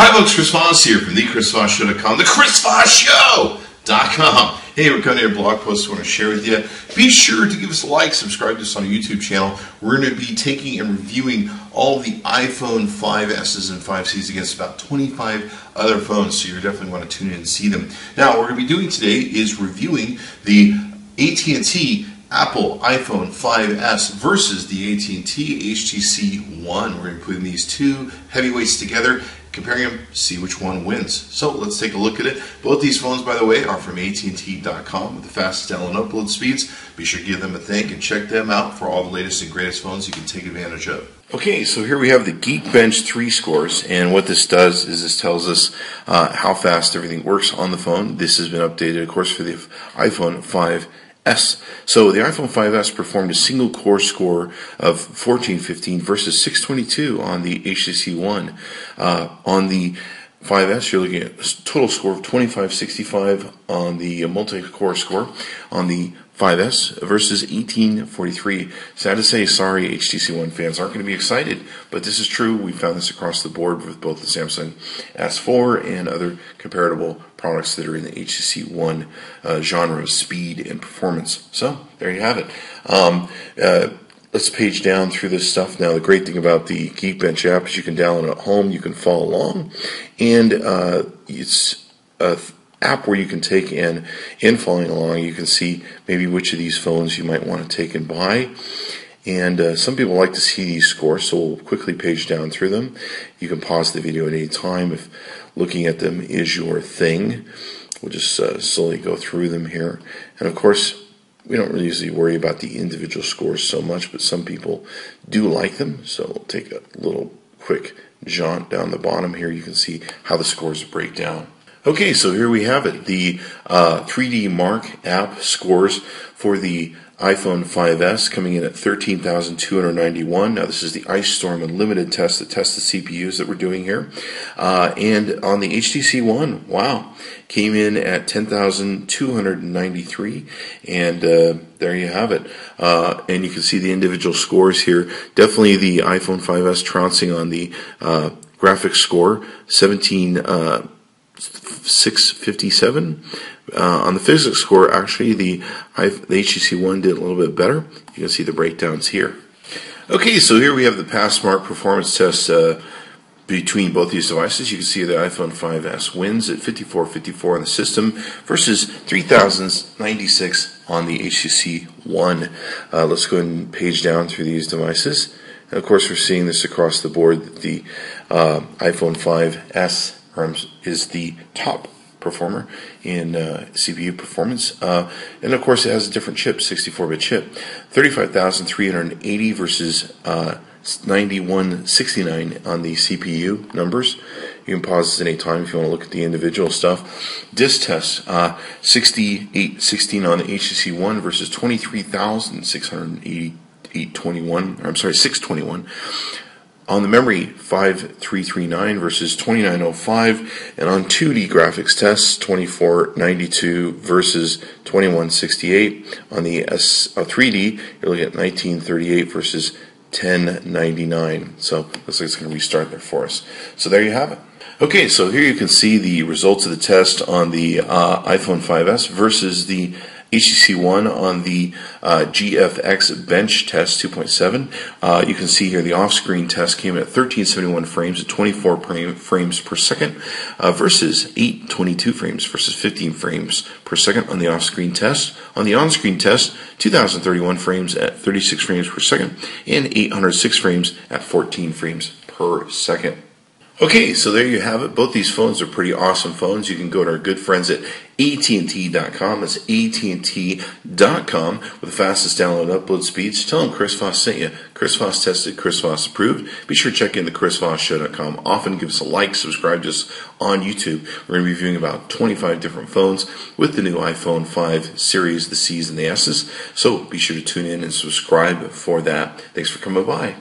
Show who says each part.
Speaker 1: Hi folks, Chris Voss here from thechrisvossshow.com, thechrisvossshow.com. Hey, we're coming to a blog post I want to share with you. Be sure to give us a like, subscribe to us on our YouTube channel. We're going to be taking and reviewing all the iPhone 5S's and 5C's against about 25 other phones, so you definitely want to tune in and see them. Now, what we're going to be doing today is reviewing the AT&T Apple iPhone 5S versus the AT&T HTC One. We're going to be putting these two heavyweights together, comparing them, see which one wins. So let's take a look at it. Both these phones, by the way, are from AT&T.com with the fastest download and upload speeds. Be sure to give them a thank and check them out for all the latest and greatest phones you can take advantage of. Okay, so here we have the Geekbench 3 scores, and what this does is this tells us how fast everything works on the phone. This has been updated, of course, for the iPhone 5S. So the iPhone 5S performed a single core score of 1415 versus 622 on the HTC One. On the 5S, you're looking at a total score of 2565 on the multi-core score on the 5S versus 1843. Sad to say, sorry, HTC One fans aren't going to be excited, but this is true. We found this across the board with both the Samsung S4 and other comparable products that are in the HTC One genre of speed and performance. So there you have it. Let's page down through this stuff. Now, the great thing about the Geekbench app is you can download it at home, you can follow along, and it's a app where you can take and in following along, you can see maybe which of these phones you might want to take and buy. And some people like to see these scores, so we'll quickly page down through them. You can pause the video at any time if looking at them is your thing. We'll just slowly go through them here. And of course, we don't really usually worry about the individual scores so much, but some people do like them. So we'll take a little quick jaunt down the bottom here. You can see how the scores break down. Okay, so here we have it. The 3D Mark app scores for the iPhone 5S coming in at 13,291. Now, this is the Ice Storm Unlimited test that tests the CPUs that we're doing here. And on the HTC One, wow, came in at 10,293. And there you have it. And you can see the individual scores here. Definitely the iPhone 5S trouncing on the graphics score, 657. On the physics score, actually, the HTC One did a little bit better. You can see the breakdowns here. Okay, so here we have the pass mark performance test between both these devices. You can see the iPhone 5S wins at 5454 on the system versus 3096 on the HTC One. Let's go ahead and page down through these devices. And of course, we're seeing this across the board that the iPhone 5S is the top performer in CPU performance, and of course it has a different chip, 64-bit chip, 35,380 versus 9169 on the CPU numbers. You can pause this at any time if you want to look at the individual stuff. Disk test, 6816 on the HTC One versus 621. On the memory, 5339 versus 2905, and on 2D graphics tests, 2492 versus 2168. On the 3D, you're looking at 1938 versus 1099. So looks like it's going to restart there for us. So there you have it. Okay, so here you can see the results of the test on the iPhone 5S versus the HTC One on the GFX Bench Test 2.7. You can see here the off-screen test came in at 1371 frames at 24 frames per second versus 822 frames versus 15 frames per second on the off-screen test. On the on-screen test, 2031 frames at 36 frames per second and 806 frames at 14 frames per second. Okay, so there you have it. Both these phones are pretty awesome phones. You can go to our good friends at AT&T.com. That's AT&T.com with the fastest download and upload speeds. Tell them Chris Voss sent you. Chris Voss tested, Chris Voss approved. Be sure to check in the ChrisVossShow.com. Often give us a like, subscribe to us on YouTube. We're going to be reviewing about 25 different phones with the new iPhone 5 series, the C's and the S's. So be sure to tune in and subscribe for that. Thanks for coming by.